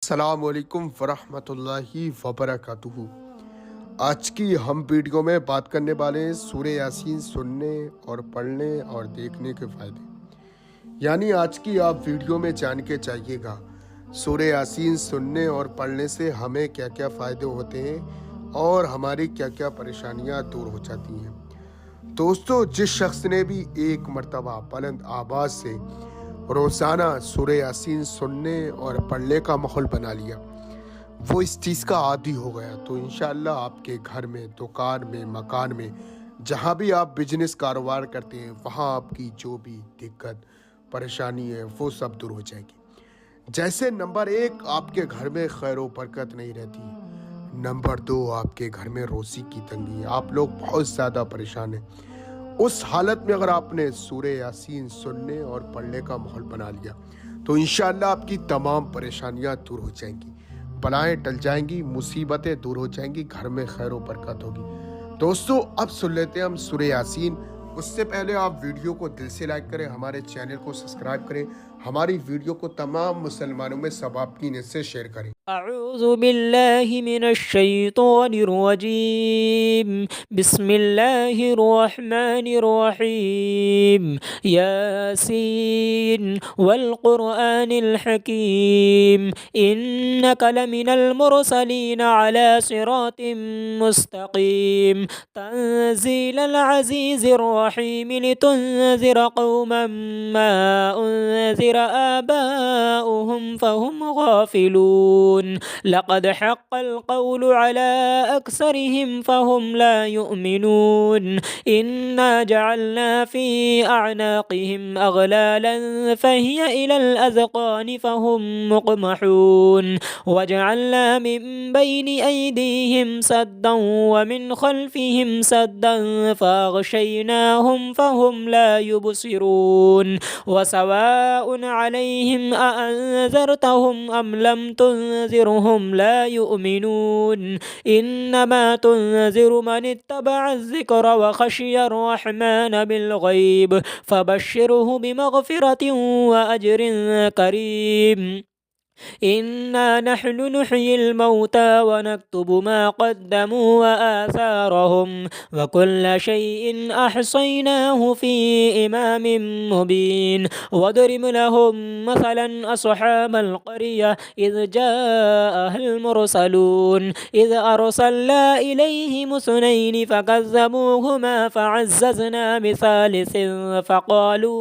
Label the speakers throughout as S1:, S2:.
S1: अस्सलाम वालेकुम वरहमतुल्लाहि वबरकातुहू। आज की हम वीडियो में बात करने वाले हैं सूरह यासीन सुनने और पढ़ने और देखने के फ़ायदे। यानी आज की आप वीडियो में जान के चाहिएगा सूरह यासीन सुनने और पढ़ने से हमें क्या क्या फ़ायदे होते हैं और हमारी क्या क्या परेशानियां दूर हो जाती हैं। दोस्तों, जिस शख्स ने भी एक मर्तबा बुलंद आवाज़ से रोज़ाना सूरह यासीन सुनने और पढ़ने का माहौल बना लिया, वो इस चीज़ का आदी हो गया, तो इंशाअल्लाह आपके घर में, दुकान में, मकान में, जहाँ भी आप बिजनेस कारोबार करते हैं, वहाँ आपकी जो भी दिक्कत परेशानी है वो सब दूर हो जाएगी। जैसे नंबर एक, आपके घर में खैर व बरकत नहीं रहती। नंबर दो, आपके घर में रोज़ी की तंगी, आप लोग बहुत ज़्यादा परेशान हैं। उस हालत में अगर आपने सूरह यासीन सुनने और पढ़ने का माहौल बना लिया, तो इंशाअल्लाह आपकी तमाम परेशानियां दूर हो जाएंगी, बलाएं टल जाएंगी, मुसीबतें दूर हो जाएंगी, घर में खैर व बरकत होगी। दोस्तों, अब सुन लेते हैं हम सूरह यासीन। उससे पहले आप वीडियो को दिल से लाइक करें, हमारे चैनल को सब्सक्राइब करें, हमारी वीडियो को तमाम मुसलमानों में सवाब की नीयत से शेयर करें।
S2: अऊज़ु बिल्लाहि मिनश शैतानिर रजीम। बिस्मिल्लाहिर रहमानिर रहीम। यासीन वल क़ुरआनिल हकीम। इन्नका लमिनल मुरसलीन अला सिरातिम मुस्तक़ीम। तंज़ीलल अज़ीज़िर रहीम लितुनज़िर क़ौमन मा उनज़िर आबाउहुम फ़हुम गाफ़िलून। लक़द हक़्क़ल क़ौलु अला अक्सरिहिम फ़हुम ला युमिनून। इन्ना जअलना फ़ी अअनाक़िहिम अग़लालन फ़हिय इलल अज़क़ानि फ़हुम मुक़महून। वजअलना मिन बैनि अयदीहिम सद्दन व मिन ख़ल्फ़िहिम सद्दन फ़अग़शयनाहुम फ़हुम ला युबसिरून। वसवाउन अलैहिम अअन्ज़रतहुम अम लम तुनज़िरहुम ला युमिनून। इन्नमा तुनज़िरु मन इत्तबअ الذिक्र व खशियर रहमान बिलग़ैब फबश्शिरहु बिमग़फ़िरतिन व अज्रिन करीम। इन्ना नहनु नुह्यिल मौता व नक्तुबु मा क़द्दमू व आसारहुम व कुल्ल शैइन अहसैनाहु फ़ी इमामिन मुबीन। वदरिब लहुम मसलन अस्हाबल क़रिया इज़ जाअहल मुरसलून। इज़ अरसलना इलैहिम इस्नैनि फ़कज़्ज़बूहुमा फ़अज़्ज़ज़ना बिसालिसिन फ़क़ालू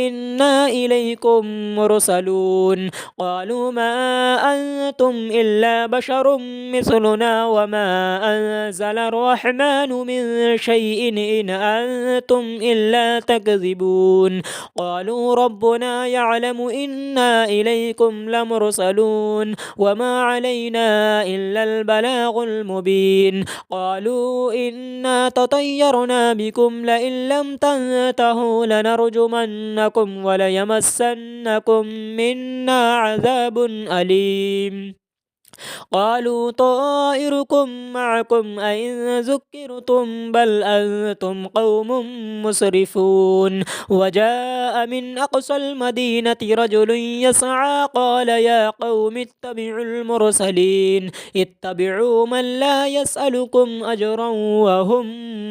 S2: इन्ना इलैकुम मुरसलून। क़ालू मा أنتم إلا بشر مثلنا وما أنزل الرحمن من شيء إن أنتم إلا تكذبون. قالوا ربنا يعلم إنا إليكم لمرسلون وما علينا إلا البلاغ المبين. قالوا إنا تطيرنا بكم لئن لم تنتهوا لنرجمنكم وليمسنكم منا عذاب أليم. قالوا طائركم معكم أئن ذكرتم بل أنتم قوم مسرفون. وجاء من أقصى المدينة رجل يسعى قال يا قوم اتبعوا المرسلين اتبعوا من لا يسألكم أجرا وهم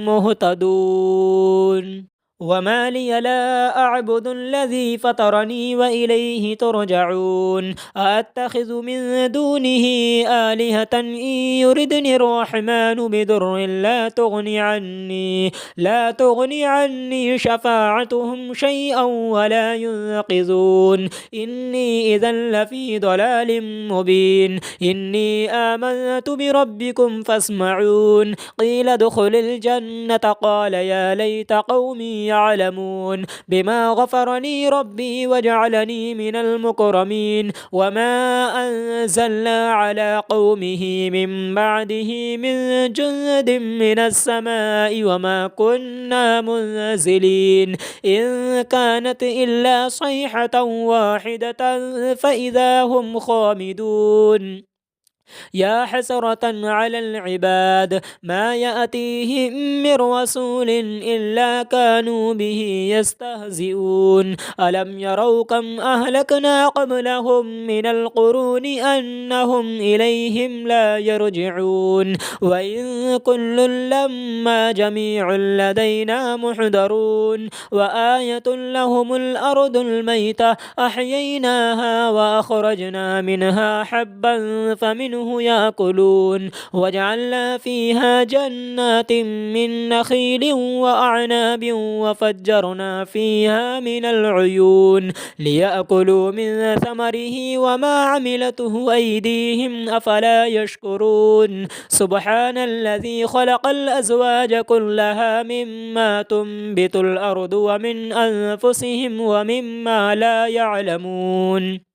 S2: مهتدون. وما لي لا أعبد الذي فطرني وإليه ترجعون. أأتخذ من دونه آلهة إن يردني الرحمن بضر لا تغني عني شفاعتهم شيئا ولا ينقذون. إني إذا لفي ضلال مبين. إني آمنت بربكم فاسمعون. قيل ادخل الجنة قال يا ليت قومي يعلمون بما غفر لي ربي وجعلني من المكرمين. وما أنزلنا على قومه من بعده من جند من السماء وما كنا منزلين. إن كانت إلا صيحة واحدة فإذا هم خامدون. يا حسرة على العباد ما يأتيهم من رسول إلا كانوا به يستهزئون ألم يروا كم أهلكنا قبلهم من القرون أنهم إليهم لا يرجعون وإن كل لما جميع لدينا محضرون وآية لهم الأرض الميتة أحييناها وأخرجنا منها حبا فمنه يأكلون وجعلنا فيها جنات من نخيل وأعناب وفجرنا فيها من العيون ليأكلوا من ثمره وما عملته أيديهم أفلا يشكرون سبحان الذي خلق الأزواج كلها مما تنبت الأرض ومن أنفسهم ومما لا يعلمون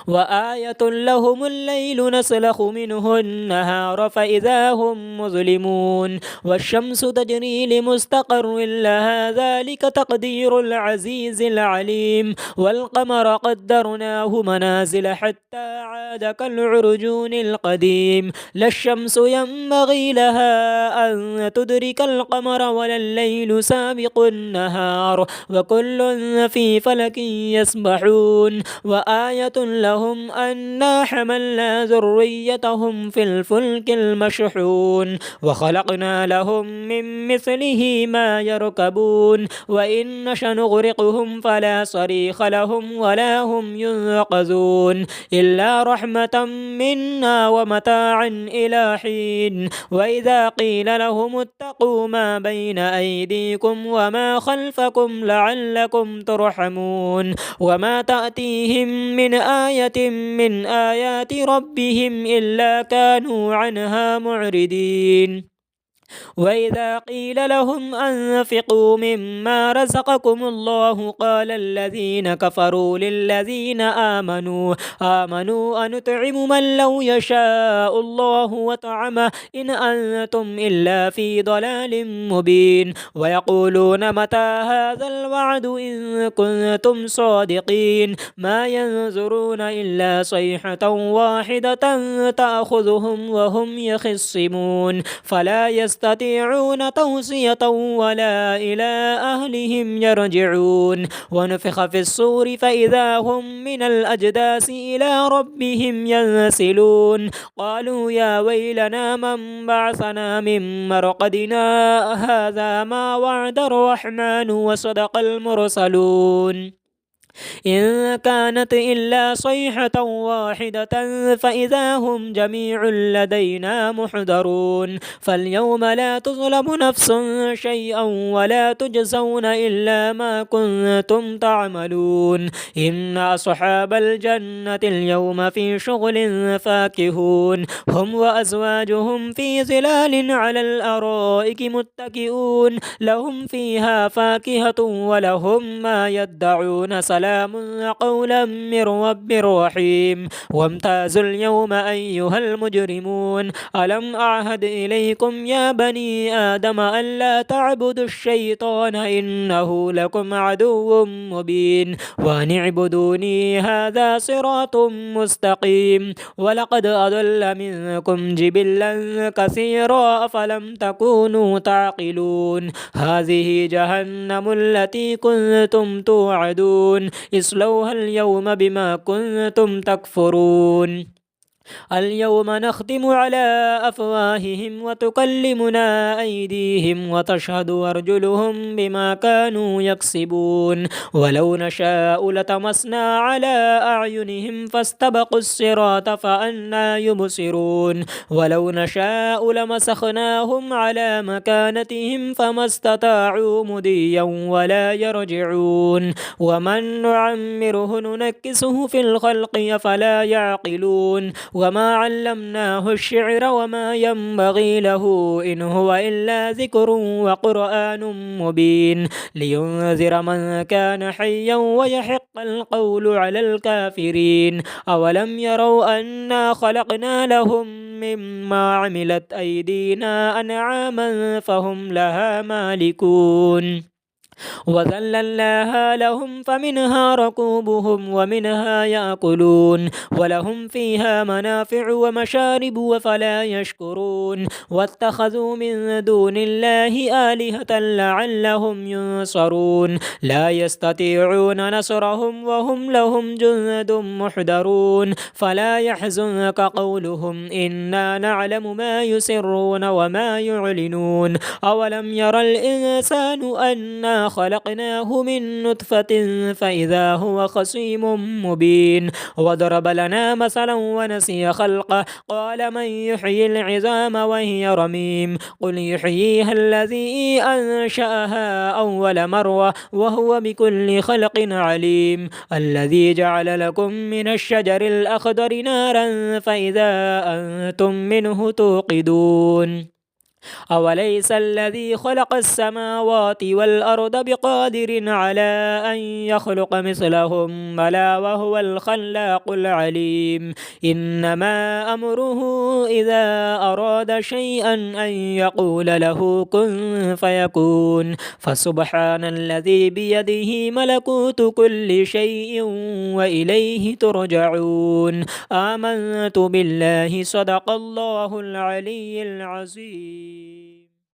S2: وآية لهم الليل نسلخ منه النهار فإذا هم مظلمون والشمس تجري لمستقر لها ذلك تقدير العزيز العليم والقمر قدرناه منازل حتى عاد كالعرجون القديم لا الشمس ينبغي لها أن تدرك القمر ولا الليل سابق النهار وكل في فلك يسبحون وآية لهم أنا حملنا ذريتهم في الفلك المشحون وخلقنا لهم من مثله ما يركبون وإن نشأ نغرقهم فلا صريخ لهم ولا هم ينقذون إلا رحمة منا ومتاعا إلى حين وإذا قيل لهم اتقوا ما بين أيديكم وما خلفكم لعلكم ترحمون وما تأتيهم من آية من آيات ربهم إلا كانوا عنها معرضين وإذا قيل لهم أنفقوا مما رزقكم الله قال الذين كفروا للذين آمنوا أنطعم من لو يشاء الله وطعمه إن أنتم إلا في ضلال مبين ويقولون متى هذا الوعد إن كنتم صادقين ما ينظرون إلا صيحة واحدة تأخذهم وهم يخصمون فلا يستطيعون توصية ولا إلى أهلهم يرجعون ونفخ في الصور فإذا هم من الأجداث إلى ربهم ينسلون قالوا يا ويلنا من بعثنا من مرقدنا هذا ما وعد الرحمن وصدق المرسلون إن كانت إلا صيحة واحدة فإذا هم جميع لدينا محضرون فاليوم لا تظلم نفس شيئا ولا تجزون إلا ما كنتم تعملون إن أصحاب الجنة اليوم في شغل فاكهون هم وأزواجهم في ظلال على الأرائك متكئون لهم فيها فاكهة ولهم ما يدعون سلام قولا من رب رحيم وامتازوا اليوم أيها المجرمون ألم أعهد إليكم يا بني آدم ألا تعبدوا الشيطان إنه لكم عدو مبين وأن اعبدوني هذا صراط مستقيم ولقد أضل منكم جبلا كثيرا أفلم تكونوا تعقلون هذه جهنم التي كنتم توعدون اصلوها اليوم بما كنتم تكفرون اليوم نختم على أفواههم وتكلمنا أيديهم وتشهد أرجلهم بما كانوا يكسبون ولو نشاء لطمسنا على أعينهم فاستبقوا الصراط فأنى يبصرون ولو نشاء لمسخناهم على مكانتهم فما استطاعوا مضيا ولا يرجعون ومن نعمره ننكسه في الخلق أفلا يعقلون وما علمناه الشعر وما ينبغي له إن هو إلا ذكر وقرآن مبين لينذر من كان حيا ويحق القول على الكافرين أولم يروا أنا خلقنا لهم مما عملت أيدينا أنعاما فهم لها مالكون وذللناها لهم فمنها ركوبهم ومنها يأكلون ولهم فيها منافع ومشارب وفلا يشكرون واتخذوا من دون الله آلهة لعلهم ينصرون لا يستطيعون نصرهم وهم لهم جند محضرون فلا يحزنك قولهم إنا نعلم ما يسرون وما يعلنون أولم ير الإنسان أنا خلقناه من نطفة فإذا هو خصيم مبين وضرب لنا مثلا ونسي خلقه قال من يحيي العظام وهي رميم قل يحييها الذي أنشأها أول مرة وهو بكل خلق عليم الذي جعل لكم من الشجر الأخضر نارا فإذا أنتم منه توقدون أوليس الذي خلق السماوات والأرض بقادر على أن يخلق مثلهم بلى وهو الخلاق العليم إنما أمره إذا أراد شيئا أن يقول له كن فيكون فسبحان الذي بيده ملكوت كل شيء وإليه ترجعون آمنت بالله صدق الله العلي العظيم